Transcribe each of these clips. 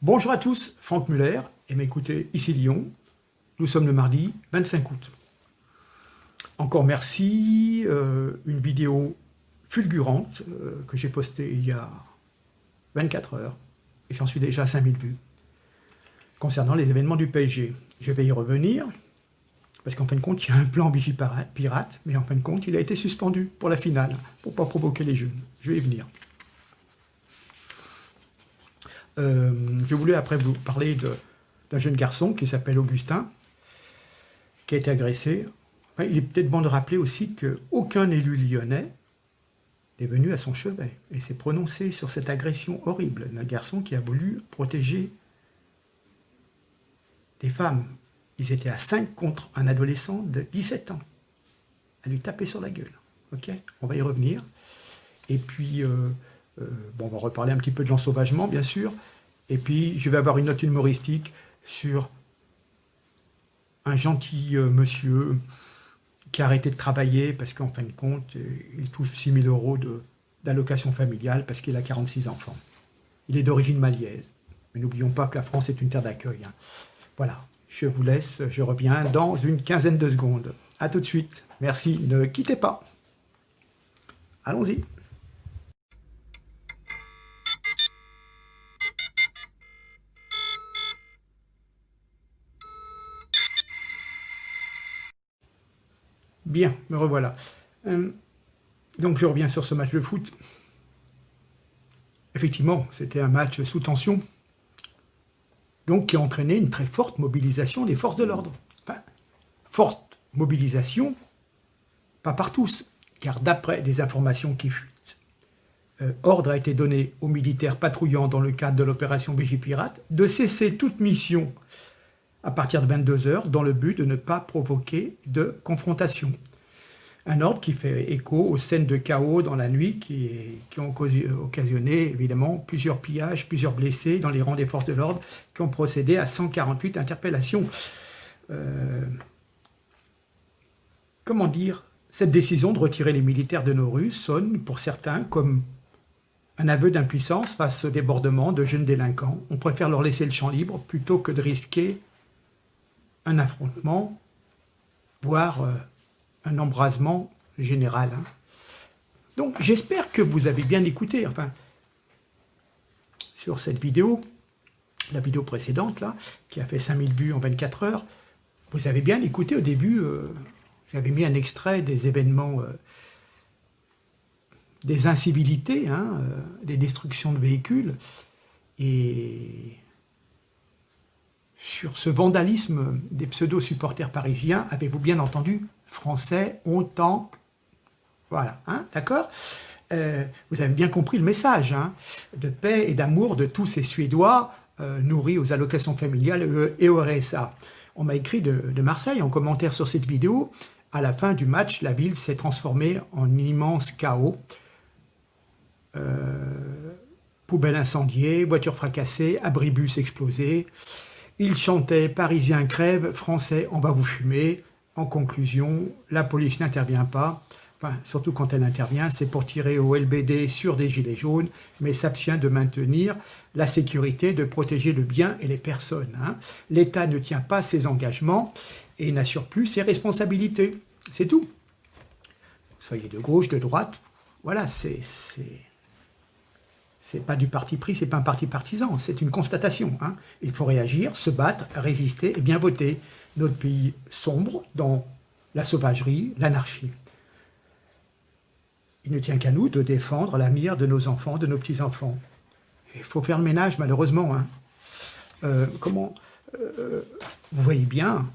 Bonjour à tous, Franck Muller, et m'écoutez ici Lyon. Nous sommes le mardi 25 août. Encore merci, une vidéo fulgurante que j'ai postée il y a 24 heures, et j'en suis déjà à 5000 vues, concernant les événements du PSG. Je vais y revenir, parce qu'en fin de compte, il y a un plan Vigipirate, mais en fin de compte, il a été suspendu pour la finale, pour ne pas provoquer les jeunes. Je vais y venir. Je voulais après vous parler d'un jeune garçon qui s'appelle Augustin, qui a été agressé. Enfin, il est peut-être bon de rappeler aussi qu'aucun élu lyonnais n'est venu à son chevet et s'est prononcé sur cette agression horrible d'un garçon qui a voulu protéger des femmes. Ils étaient à 5 contre un adolescent de 17 ans, à lui taper sur la gueule. Ok, on va y revenir. Et puis, on va reparler un petit peu de l'ensauvagement, bien sûr. Et puis, je vais avoir une note humoristique sur un gentil monsieur qui a arrêté de travailler parce qu'en fin de compte, il touche 6 000 euros d'allocation familiale parce qu'il a 46 enfants. Il est d'origine maliaise. Mais n'oublions pas que la France est une terre d'accueil. Hein. Voilà, je vous laisse, je reviens dans une quinzaine de secondes. A tout de suite. Merci, ne quittez pas. Allons-y. Bien, me revoilà. Donc je reviens sur ce match de foot. Effectivement, c'était un match sous tension, donc qui a entraîné une très forte mobilisation des forces de l'ordre. Enfin, forte mobilisation, pas par tous, car d'après des informations qui fuitent, ordre a été donné aux militaires patrouillant dans le cadre de l'opération Vigipirate de cesser toute mission à partir de 22 heures dans le but de ne pas provoquer de confrontation. Un ordre qui fait écho aux scènes de chaos dans la nuit qui ont occasionné évidemment plusieurs pillages, plusieurs blessés dans les rangs des forces de l'ordre qui ont procédé à 148 interpellations. Comment dire, cette décision de retirer les militaires de nos rues sonne pour certains comme un aveu d'impuissance face au débordement de jeunes délinquants. On préfère leur laisser le champ libre plutôt que de risquer un affrontement, voire un embrasement général. Hein. Donc j'espère que vous avez bien écouté, enfin, sur cette vidéo, la vidéo précédente, là, qui a fait 5000 vues en 24 heures, vous avez bien écouté au début, j'avais mis un extrait des événements, des incivilités, hein, des destructions de véhicules, et sur ce vandalisme des pseudo-supporters parisiens, avez-vous bien entendu, français, on tank, voilà, hein, d'accord. Vous avez bien compris le message, hein, de paix et d'amour de tous ces Suédois nourris aux allocations familiales et au RSA. On m'a écrit de Marseille en commentaire sur cette vidéo, à la fin du match, la ville s'est transformée en immense chaos. Poubelles incendiées, voitures fracassées, abribus explosés. Il chantait « Parisiens crèvent, Français, on va vous fumer ». En conclusion, la police n'intervient pas. Enfin, surtout quand elle intervient, c'est pour tirer au LBD sur des gilets jaunes, mais s'abstient de maintenir la sécurité, de protéger le bien et les personnes. Hein. L'État ne tient pas ses engagements et n'assure plus ses responsabilités. C'est tout. Soyez de gauche, de droite, voilà, c'est pas du parti pris, c'est pas un parti partisan, c'est une constatation. Hein. Il faut réagir, se battre, résister et bien voter. Notre pays sombre dans la sauvagerie, l'anarchie. Il ne tient qu'à nous de défendre l'avenir de nos enfants, de nos petits-enfants. Il faut faire le ménage, malheureusement. Hein. Vous voyez bien,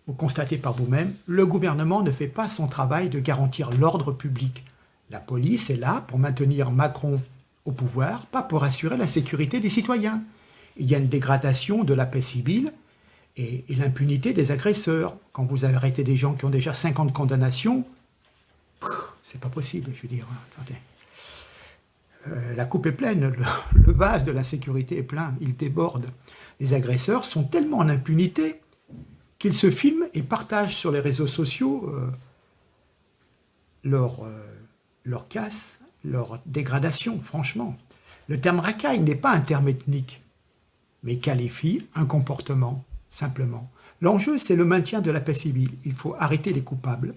vous constatez par vous-même, le gouvernement ne fait pas son travail de garantir l'ordre public. La police est là pour maintenir Macron au pouvoir, pas pour assurer la sécurité des citoyens. Il y a une dégradation de la paix civile et l'impunité des agresseurs. Quand vous arrêtez des gens qui ont déjà 50 condamnations, c'est pas possible, je veux dire. Attendez. La coupe est pleine, le vase de la sécurité est plein, il déborde. Les agresseurs sont tellement en impunité qu'ils se filment et partagent sur les réseaux sociaux leur casse, leur dégradation, franchement. Le terme racaille n'est pas un terme ethnique. mais qualifie un comportement, simplement. L'enjeu, c'est le maintien de la paix civile. Il faut arrêter les coupables,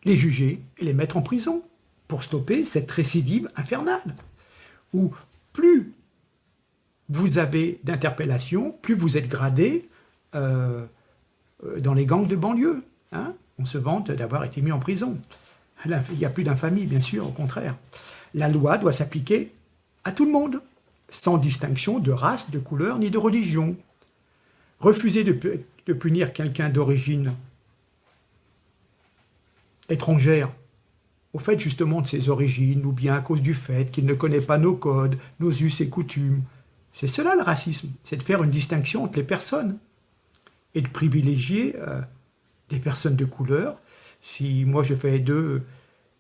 les juger et les mettre en prison pour stopper cette récidive infernale. Où plus vous avez d'interpellations, plus vous êtes gradé dans les gangs de banlieue. Hein. On se vante d'avoir été mis en prison. Il n'y a plus d'infamie, bien sûr, au contraire. La loi doit s'appliquer à tout le monde, sans distinction de race, de couleur, ni de religion. Refuser de punir quelqu'un d'origine étrangère, au fait justement de ses origines, ou bien à cause du fait qu'il ne connaît pas nos codes, nos us et coutumes. C'est cela le racisme, c'est de faire une distinction entre les personnes et de privilégier des personnes de couleur. Si moi je fais deux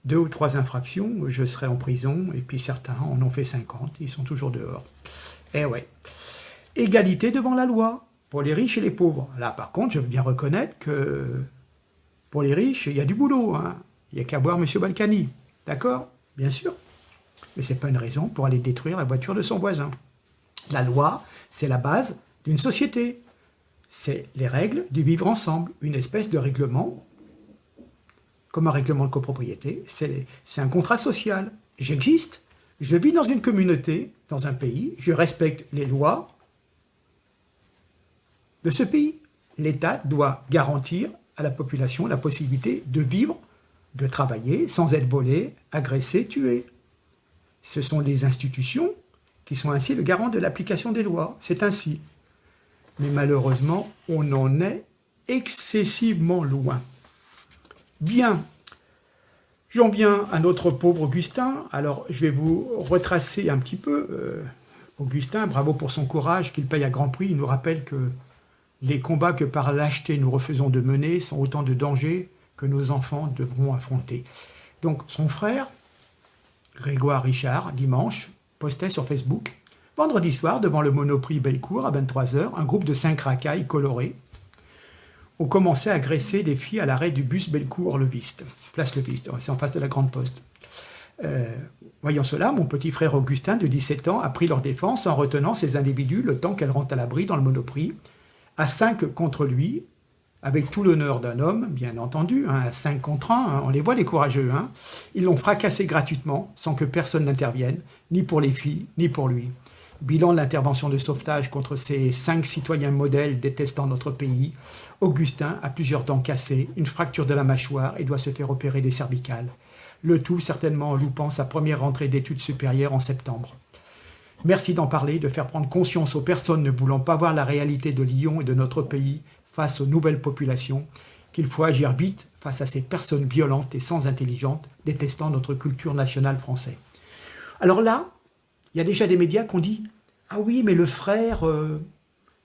ou trois infractions, je serai en prison, et puis certains en ont fait 50, ils sont toujours dehors. Eh ouais. Égalité devant la loi, pour les riches et les pauvres. Là, par contre, je veux bien reconnaître que pour les riches, il y a du boulot. Hein. Il n'y a qu'à voir M. Balkany. D'accord? Bien sûr. Mais ce n'est pas une raison pour aller détruire la voiture de son voisin. La loi, c'est la base d'une société. C'est les règles du vivre ensemble. Une espèce de règlement, comme un règlement de copropriété. C'est un contrat social. J'existe. Je vis dans une communauté, dans un pays. Je respecte les lois de ce pays. L'État doit garantir à la population la possibilité de vivre, de travailler sans être volé, agressé, tué. Ce sont les institutions qui sont ainsi le garant de l'application des lois. C'est ainsi. Mais malheureusement, on en est excessivement loin. Bien. J'en viens à notre pauvre Augustin. Alors, je vais vous retracer un petit peu. Augustin, bravo pour son courage qu'il paye à grand prix. Il nous rappelle que les combats que par lâcheté nous refusons de mener sont autant de dangers que nos enfants devront affronter. Donc son frère, Grégoire Richard, dimanche, postait sur Facebook « Vendredi soir, devant le Monoprix Bellecour, à 23h, un groupe de 5 racailles colorés ont commencé à agresser des filles à l'arrêt du bus Bellecour-Leviste, place Leviste, c'est en face de la Grande Poste. Voyant cela, mon petit frère Augustin, de 17 ans, a pris leur défense en retenant ces individus le temps qu'elles rentrent à l'abri dans le Monoprix, à 5 contre lui, avec tout l'honneur d'un homme, bien entendu, hein, à 5 contre 1, hein, on les voit les courageux. Hein. Ils l'ont fracassé gratuitement, sans que personne n'intervienne, ni pour les filles, ni pour lui. Bilan de l'intervention de sauvetage contre ces 5 citoyens modèles détestant notre pays, Augustin a plusieurs dents cassées, une fracture de la mâchoire et doit se faire opérer des cervicales. Le tout certainement en loupant sa première rentrée d'études supérieures en septembre. Merci d'en parler, de faire prendre conscience aux personnes ne voulant pas voir la réalité de Lyon et de notre pays face aux nouvelles populations, qu'il faut agir vite face à ces personnes violentes et sans intelligence, détestant notre culture nationale française. Alors là, il y a déjà des médias qui ont dit « Ah oui, mais le frère,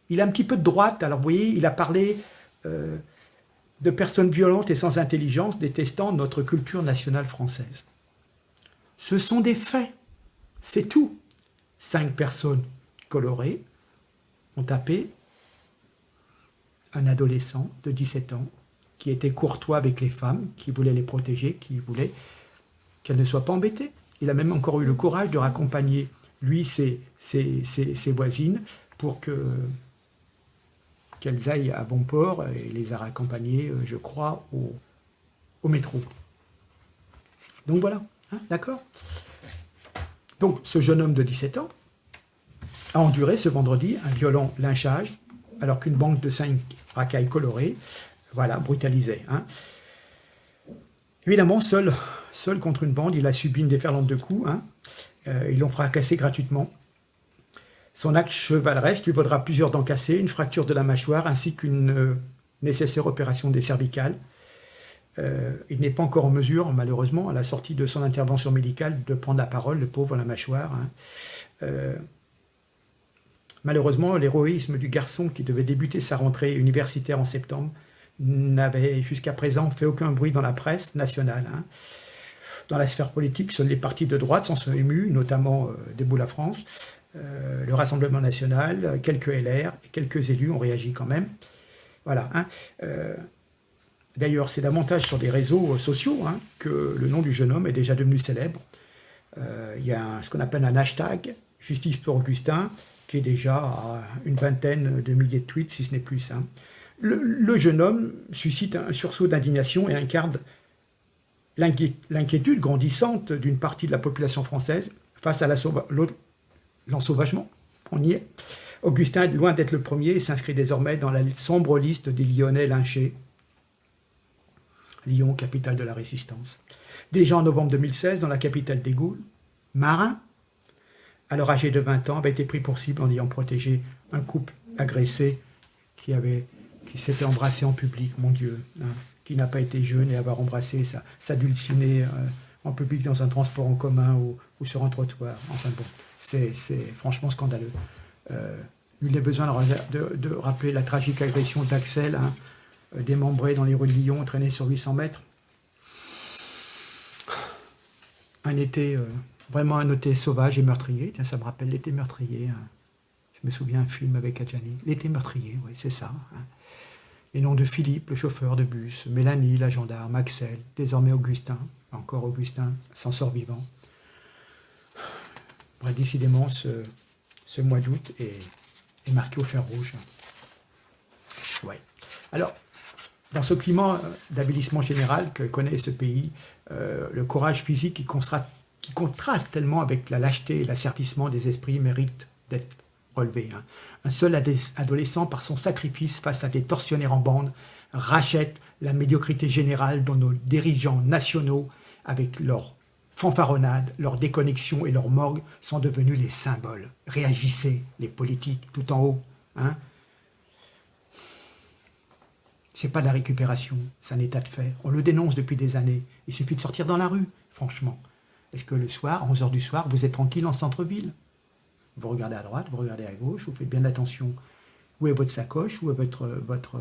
il a un petit peu de droite. » Alors vous voyez, il a parlé de personnes violentes et sans intelligence, détestant notre culture nationale française. Ce sont des faits, c'est tout. 5 personnes colorées ont tapé un adolescent de 17 ans qui était courtois avec les femmes, qui voulait les protéger, qui voulait qu'elles ne soient pas embêtées. Il a même encore eu le courage de raccompagner, lui, ses voisines, pour qu'elles aillent à bon port, et les a raccompagnées, je crois, au métro. Donc voilà, hein, d'accord ? Donc, ce jeune homme de 17 ans a enduré ce vendredi un violent lynchage, alors qu'une bande de 5 racailles colorées, voilà, brutalisait. Hein. Évidemment, seul contre une bande, il a subi une déferlante de coups. Hein. Ils l'ont fracassé gratuitement. Son acte chevaleresque lui vaudra plusieurs dents cassées, une fracture de la mâchoire, ainsi qu'une nécessaire opération des cervicales. Il n'est pas encore en mesure, malheureusement, à la sortie de son intervention médicale, de prendre la parole, le pauvre, la mâchoire. Hein. Malheureusement, l'héroïsme du garçon qui devait débuter sa rentrée universitaire en septembre n'avait jusqu'à présent fait aucun bruit dans la presse nationale. Hein. Dans la sphère politique, seuls les partis de droite s'en sont émus, notamment Debout la France, le Rassemblement national, quelques LR et quelques élus ont réagi quand même. Voilà. Hein. D'ailleurs, c'est davantage sur des réseaux sociaux hein, que le nom du jeune homme est déjà devenu célèbre. Il y a ce qu'on appelle un hashtag, Justice pour Augustin, qui est déjà à une vingtaine de milliers de tweets, si ce n'est plus. Hein. Le jeune homme suscite un sursaut d'indignation et incarne l'inquiétude grandissante d'une partie de la population française face à l'ensauvagement. On y est. Augustin, loin d'être le premier, s'inscrit désormais dans la sombre liste des Lyonnais lynchés. Lyon, capitale de la résistance. Déjà en novembre 2016, dans la capitale des Gaules, Marin, alors âgé de 20 ans, avait été pris pour cible en ayant protégé un couple agressé qui s'était embrassé en public, mon Dieu, hein, qui n'a pas été jeune et avoir embrassé sa dulcinée en public dans un transport en commun ou sur un trottoir. Enfin bon, c'est franchement scandaleux. Nul n'est besoin de rappeler la tragique agression d'Axel, hein, démembré dans les rues de Lyon, traîné sur 800 mètres. Un été, vraiment un été sauvage et meurtrier. Tiens, ça me rappelle l'été meurtrier. Hein. Je me souviens un film avec Adjani. L'été meurtrier, oui, c'est ça. Hein. Les noms de Philippe, le chauffeur de bus, Mélanie, la gendarme, Axel, désormais Augustin, encore Augustin, s'en sort vivant. Bref, décidément, ce mois d'août est marqué au fer rouge. Ouais. Alors, dans ce climat d'avilissement général que connaît ce pays, le courage physique qui contraste tellement avec la lâcheté et l'asservissement des esprits mérite d'être relevé. Hein. Un seul adolescent, par son sacrifice face à des tortionnaires en bande, rachète la médiocrité générale dont nos dirigeants nationaux, avec leur fanfaronnade, leur déconnexion et leur morgue, sont devenus les symboles. Réagissez, les politiques, tout en haut. Hein. C'est pas de la récupération, c'est un état de fait. On le dénonce depuis des années. Il suffit de sortir dans la rue, franchement. Est-ce que le soir, à 11h du soir, vous êtes tranquille en centre-ville? Vous regardez à droite, vous regardez à gauche, vous faites bien attention. Où est votre sacoche? Où est votre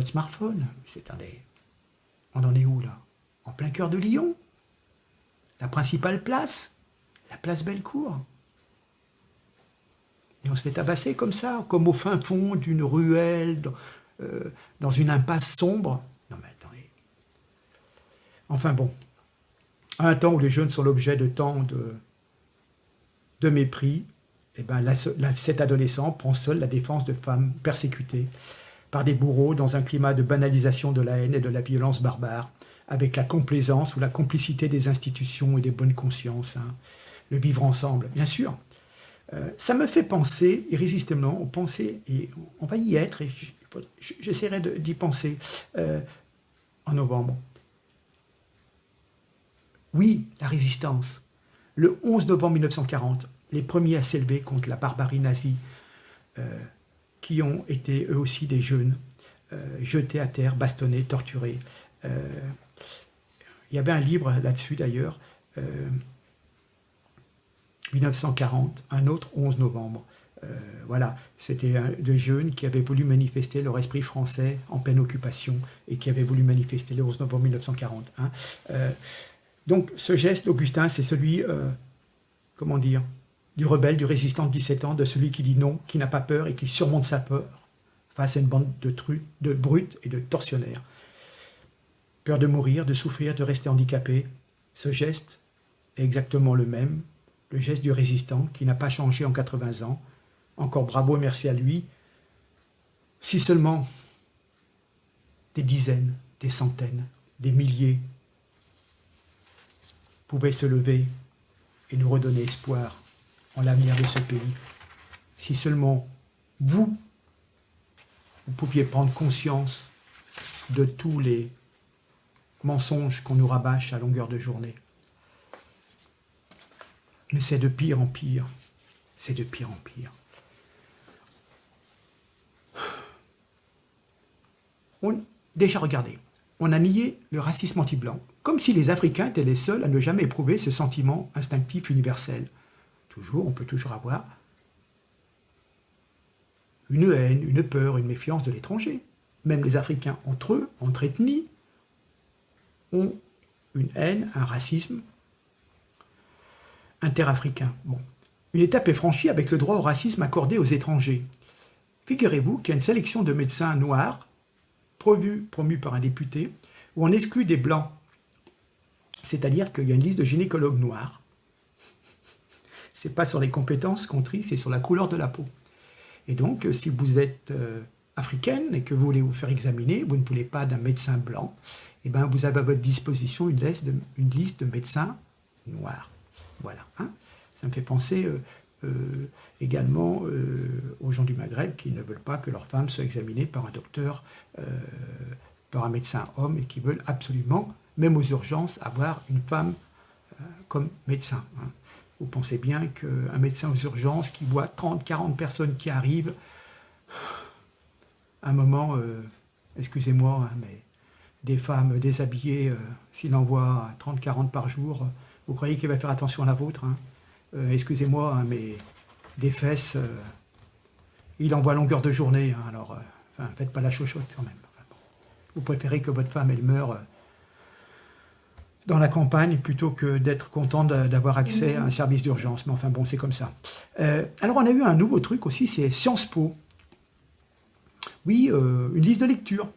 smartphone? On en est où, là? En plein cœur de Lyon? La principale place? La place Bellecour? Et on se fait tabasser comme ça, comme au fin fond d'une ruelle, dans une impasse sombre. Non mais attendez. Enfin bon, à un temps où les jeunes sont l'objet de tant de mépris, eh ben cet adolescent prend seul la défense de femmes persécutées par des bourreaux dans un climat de banalisation de la haine et de la violence barbare, avec la complaisance ou la complicité des institutions et des bonnes consciences. Hein. Le vivre ensemble, bien sûr. Ça me fait penser irrésistiblement aux pensées, et on va y être, et j'essaierai d'y penser en novembre. Oui, la résistance. Le 11 novembre 1940, les premiers à s'élever contre la barbarie nazie, qui ont été eux aussi des jeunes, jetés à terre, bastonnés, torturés. Il y avait un livre là-dessus d'ailleurs, 1940, un autre 11 novembre. Voilà, c'était des jeunes qui avaient voulu manifester leur esprit français en pleine occupation et qui avaient voulu manifester le 11 novembre 1940. Hein. Donc ce geste d'Augustin, c'est celui, comment dire, du rebelle, du résistant de 17 ans, de celui qui dit non, qui n'a pas peur et qui surmonte sa peur face à une bande de brutes et de tortionnaires. Peur de mourir, de souffrir, de rester handicapé. Ce geste est exactement le même, le geste du résistant qui n'a pas changé en 80 ans. Encore bravo et merci à lui. Si seulement des dizaines, des centaines, des milliers pouvaient se lever et nous redonner espoir en l'avenir de ce pays. Si seulement vous pouviez prendre conscience de tous les mensonges qu'on nous rabâche à longueur de journée. Mais c'est de pire en pire. C'est de pire en pire. Déjà, regardez, on a nié le racisme anti-blanc, comme si les Africains étaient les seuls à ne jamais éprouver ce sentiment instinctif universel. On peut toujours avoir une haine, une peur, une méfiance de l'étranger. Même les Africains entre eux, entre ethnies, ont une haine, un racisme interafricain. Bon. Une étape est franchie avec le droit au racisme accordé aux étrangers. Figurez-vous qu'il y a une sélection de médecins noirs promus par un député, où on exclut des blancs. C'est-à-dire qu'il y a une liste de gynécologues noirs. C'est pas sur les compétences qu'on trie, c'est sur la couleur de la peau. Et donc, si vous êtes africaine et que vous voulez vous faire examiner, vous ne voulez pas d'un médecin blanc, eh ben, vous avez à votre disposition une liste de médecins noirs. Voilà. Hein. Ça me fait penser également aux gens du Maghreb qui ne veulent pas que leurs femmes soient examinées par un docteur, par un médecin homme, et qui veulent absolument, même aux urgences, avoir une femme comme médecin. Hein. Vous pensez bien qu'un médecin aux urgences qui voit 30, 40 personnes qui arrivent, à un moment, excusez-moi, hein, mais des femmes déshabillées, s'il en voit 30, 40 par jour, vous croyez qu'il va faire attention à la vôtre, hein. Excusez-moi, hein, mais des fesses, il en voit longueur de journée, hein, alors faites pas la chochotte quand même. Enfin, bon. Vous préférez que votre femme, elle meure dans la campagne plutôt que d'être content d'avoir accès à un service d'urgence. Mais enfin bon, c'est comme ça. Alors on a eu un nouveau truc aussi, c'est Sciences Po. Oui, une liste de lecture.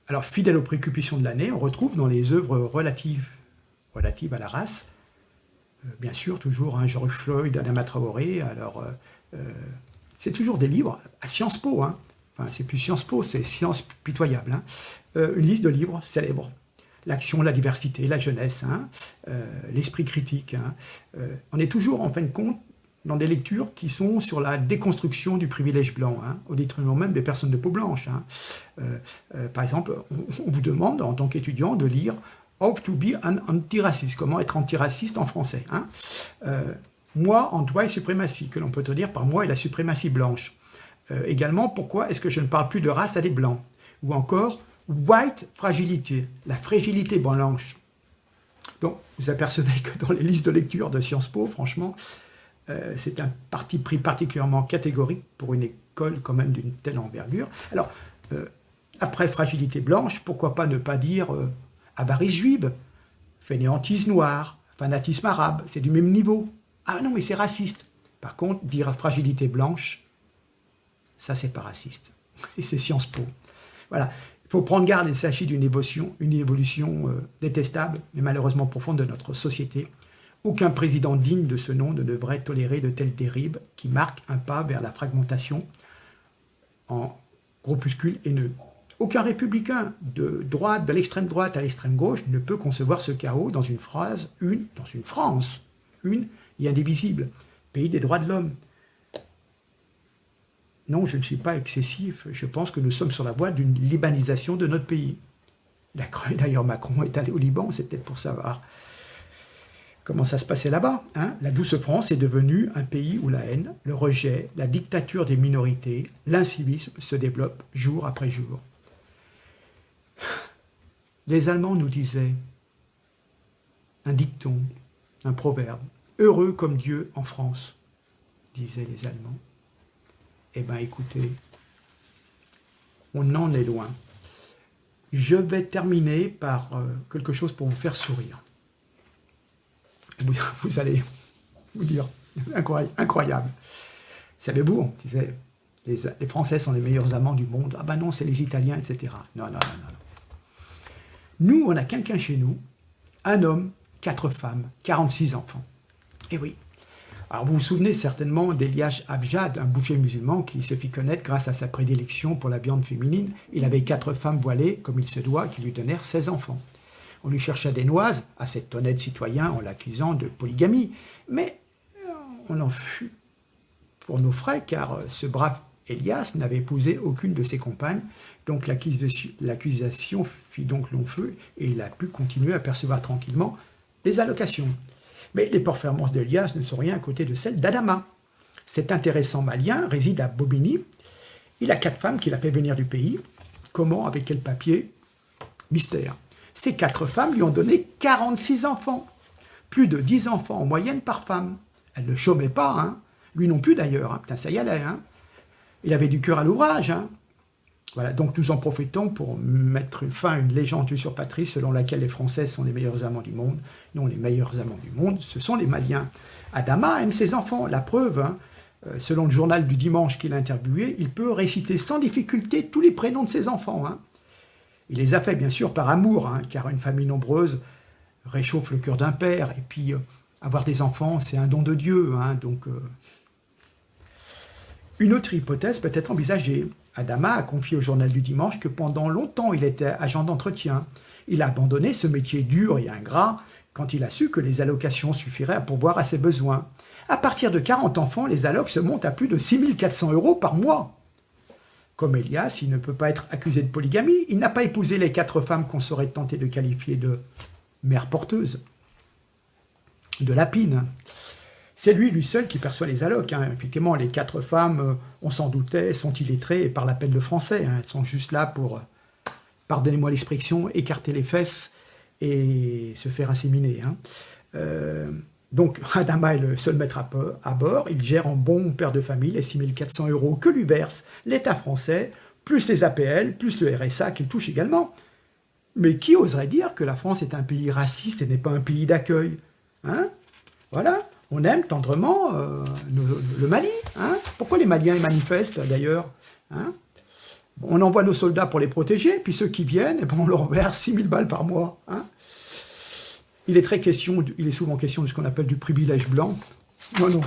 Alors, fidèle aux préoccupations de l'année, on retrouve dans les œuvres relatives à la race, bien sûr, toujours hein, George Floyd, Adama Traoré, alors c'est toujours des livres à Sciences Po, hein. Enfin, c'est plus Sciences Po, c'est Sciences pitoyables, hein. Une liste de livres célèbres, l'action, la diversité, la jeunesse, hein, l'esprit critique, hein. On est toujours, en fin de compte, dans des lectures qui sont sur la déconstruction du privilège blanc, hein, au détriment même des personnes de peau blanche. Hein. Par exemple, on vous demande, en tant qu'étudiant, de lire « How to be an antiracist », comment être antiraciste en français. Hein. Moi, en white suprématie, que l'on peut te dire par moi et la suprématie blanche. Également, pourquoi est-ce que je ne parle plus de race à des blancs? Ou encore, white fragilité, la fragilité blanche. Donc, vous apercevez que dans les listes de lecture de Sciences Po, franchement, c'est un parti pris particulièrement catégorique pour une école quand même d'une telle envergure. Alors, après fragilité blanche, pourquoi pas ne pas dire avarice juive, fainéantise noire, fanatisme arabe, c'est du même niveau. Ah non, mais c'est raciste. Par contre, dire fragilité blanche, ça c'est pas raciste. Et c'est Sciences Po. Voilà. Il faut prendre garde, il s'agit d'une évolution détestable, mais malheureusement profonde de notre société. Aucun président digne de ce nom ne devrait tolérer de telles dérives qui marquent un pas vers la fragmentation en groupuscules haineux. Aucun républicain de droite, de l'extrême droite à l'extrême gauche ne peut concevoir ce chaos dans une France une et indivisible, pays des droits de l'homme. Non, je ne suis pas excessif, je pense que nous sommes sur la voie d'une libanisation de notre pays. D'ailleurs, Macron est allé au Liban, c'est peut-être pour savoir comment ça se passait là-bas, hein. La douce France est devenue un pays où la haine, le rejet, la dictature des minorités, l'incivisme se développent jour après jour. Les Allemands nous disaient un dicton, un proverbe, « Heureux comme Dieu en France », disaient les Allemands. Eh bien, écoutez, on en est loin. Je vais terminer par quelque chose pour vous faire sourire. Vous allez vous dire, incroyable. Savez-vous, on disait, les Français sont les meilleurs amants du monde. Ah ben non, c'est les Italiens, etc. Non. Nous, on a quelqu'un chez nous, un homme, 4 femmes, 46 enfants. Eh oui. Alors vous vous souvenez certainement d'Elias Abjad, un boucher musulman qui se fit connaître grâce à sa prédilection pour la viande féminine. Il avait 4 femmes voilées, comme il se doit, qui lui donnèrent 16 enfants. On lui chercha des noises à cet honnête citoyen en l'accusant de polygamie. Mais on en fut pour nos frais, car ce brave Elias n'avait épousé aucune de ses compagnes. Donc l'accusation fit donc long feu et il a pu continuer à percevoir tranquillement les allocations. Mais les performances d'Elias ne sont rien à côté de celles d'Adama. Cet intéressant malien réside à Bobigny. Il a 4 femmes qu'il a fait venir du pays. Comment, avec quel papier? Mystère. Ces 4 femmes lui ont donné 46 enfants. Plus de 10 enfants en moyenne par femme. Elle ne chômait pas, hein. Lui non plus d'ailleurs. Hein. Putain, ça y allait. Hein. Il avait du cœur à l'ouvrage. Hein. Voilà, donc nous en profitons pour mettre fin à une légende usurpatrice selon laquelle les Français sont les meilleurs amants du monde. Non, les meilleurs amants du monde, ce sont les Maliens. Adama aime ses enfants, la preuve. Hein. Selon le journal du dimanche qu'il a interviewé, il peut réciter sans difficulté tous les prénoms de ses enfants. Hein. Il les a fait bien sûr par amour, hein, car une famille nombreuse réchauffe le cœur d'un père. Et puis, Avoir des enfants, c'est un don de Dieu, hein, donc... Une autre hypothèse peut être envisagée. Adama a confié au journal du dimanche que pendant longtemps il était agent d'entretien. Il a abandonné ce métier dur et ingrat quand il a su que les allocations suffiraient à pourvoir à ses besoins. À partir de 40 enfants, les allocs se montent à plus de 6 400 € par mois. Comme Elias, il ne peut pas être accusé de polygamie. Il n'a pas épousé les 4 femmes qu'on serait tenté de qualifier de mères porteuses, de lapines. C'est lui seul qui perçoit les allocs. Hein. Effectivement, les 4 femmes, on s'en doutait, sont illettrées et parlent à peine le français. Hein. Elles sont juste là pour, pardonnez-moi l'expression, écarter les fesses et se faire inséminer. Hein. Donc, Adama est le seul maître à bord. Il gère en bon père de famille les 6 400 € que lui verse l'État français, plus les APL, plus le RSA qu'il touche également. Mais qui oserait dire que la France est un pays raciste et n'est pas un pays d'accueil, hein? Voilà. On aime tendrement le Mali. Hein. Pourquoi les Maliens ils manifestent d'ailleurs, hein? On envoie nos soldats pour les protéger, puis ceux qui viennent, eh ben, on leur verse 6 000 balles par mois. Hein. Il est souvent question de ce qu'on appelle du privilège blanc. Non.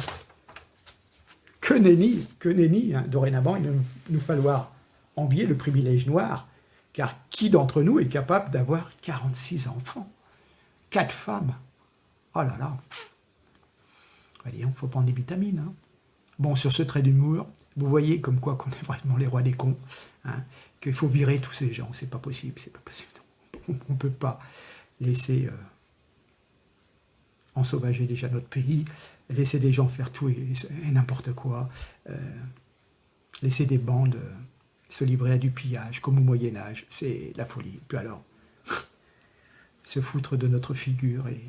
Que nenni. Hein. Dorénavant, il va nous falloir envier le privilège noir, car qui d'entre nous est capable d'avoir 46 enfants, 4 femmes? Oh là là. Il faut prendre des vitamines. Hein. Bon, sur ce trait d'humour, vous voyez comme quoi qu'on est vraiment les rois des cons, hein, qu'il faut virer tous ces gens. C'est pas possible. On ne peut pas laisser ensauvager déjà notre pays, laisser des gens faire tout et n'importe quoi, laisser des bandes se livrer à du pillage, comme au Moyen-Âge. C'est la folie. Puis alors, se foutre de notre figure et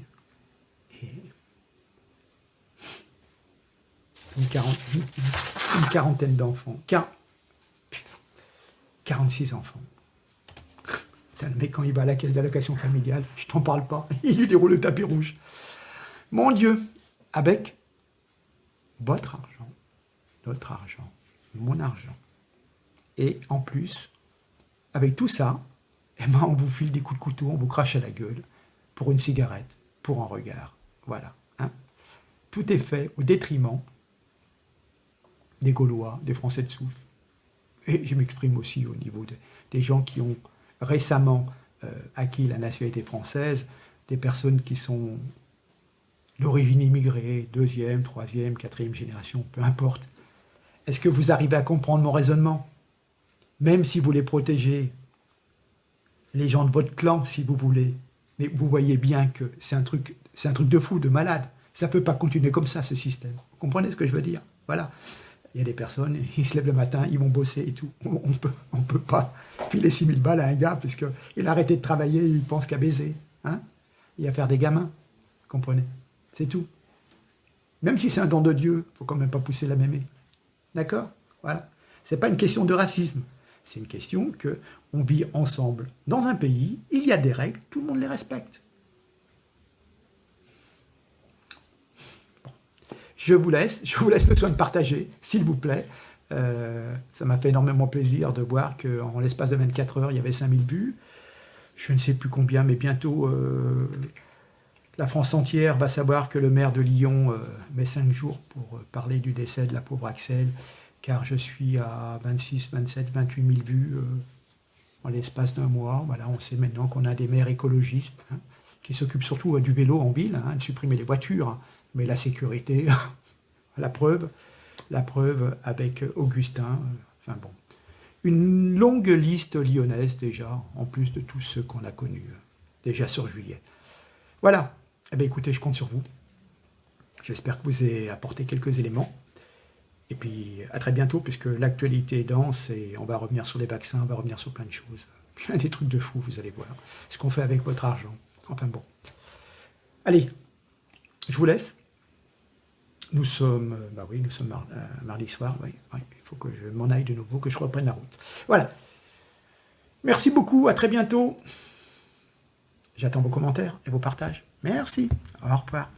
une quarantaine d'enfants. 46 enfants. Putain, le mec, quand il va à la caisse d'allocation familiale, je t'en parle pas, il lui déroule le tapis rouge. Mon Dieu, avec votre argent, notre argent, mon argent. Et en plus, avec tout ça, eh ben, on vous file des coups de couteau, on vous crache à la gueule pour une cigarette, pour un regard. Voilà. Hein. Tout est fait au détriment des Gaulois, des Français de souche. Et je m'exprime aussi au niveau des gens qui ont récemment acquis la nationalité française, des personnes qui sont d'origine immigrée, 2e, 3e, 4e génération, peu importe. Est-ce que vous arrivez à comprendre mon raisonnement? Même si vous les protégez, les gens de votre clan, si vous voulez, mais vous voyez bien que c'est un truc de fou, de malade. Ça ne peut pas continuer comme ça, ce système. Vous comprenez ce que je veux dire? Voilà. Il y a des personnes, ils se lèvent le matin, ils vont bosser et tout. On peut pas filer 6 000 balles à un gars parce qu'il a arrêté de travailler, il pense qu'à baiser. Hein, et à faire des gamins. Vous comprenez? C'est tout. Même si c'est un don de Dieu, il ne faut quand même pas pousser la mémé. D'accord? Voilà. Ce n'est pas une question de racisme. C'est une question qu'on vit ensemble. Dans un pays, il y a des règles, tout le monde les respecte. Je vous laisse le soin de partager, s'il vous plaît. Ça m'a fait énormément plaisir de voir qu'en l'espace de 24 heures, il y avait 5000 vues. Je ne sais plus combien, mais bientôt, la France entière va savoir que le maire de Lyon met 5 jours pour parler du décès de la pauvre Axel, car je suis à 26, 27, 28 000 vues en l'espace d'un mois. Voilà, on sait maintenant qu'on a des maires écologistes qui s'occupent surtout du vélo en ville, de supprimer les voitures. Mais la sécurité, la preuve avec Augustin, enfin bon. Une longue liste lyonnaise déjà, en plus de tous ceux qu'on a connus déjà sur juillet. Voilà, eh bien écoutez, je compte sur vous. J'espère que vous avez apporté quelques éléments. Et puis à très bientôt, puisque l'actualité est dense et on va revenir sur les vaccins, on va revenir sur plein de choses. Plein des trucs de fou, vous allez voir. Ce qu'on fait avec votre argent. Enfin bon. Allez, je vous laisse. Nous sommes mardi soir, oui. Il faut que je m'en aille de nouveau, que je reprenne la route. Voilà. Merci beaucoup, à très bientôt. J'attends vos commentaires et vos partages. Merci. Au revoir.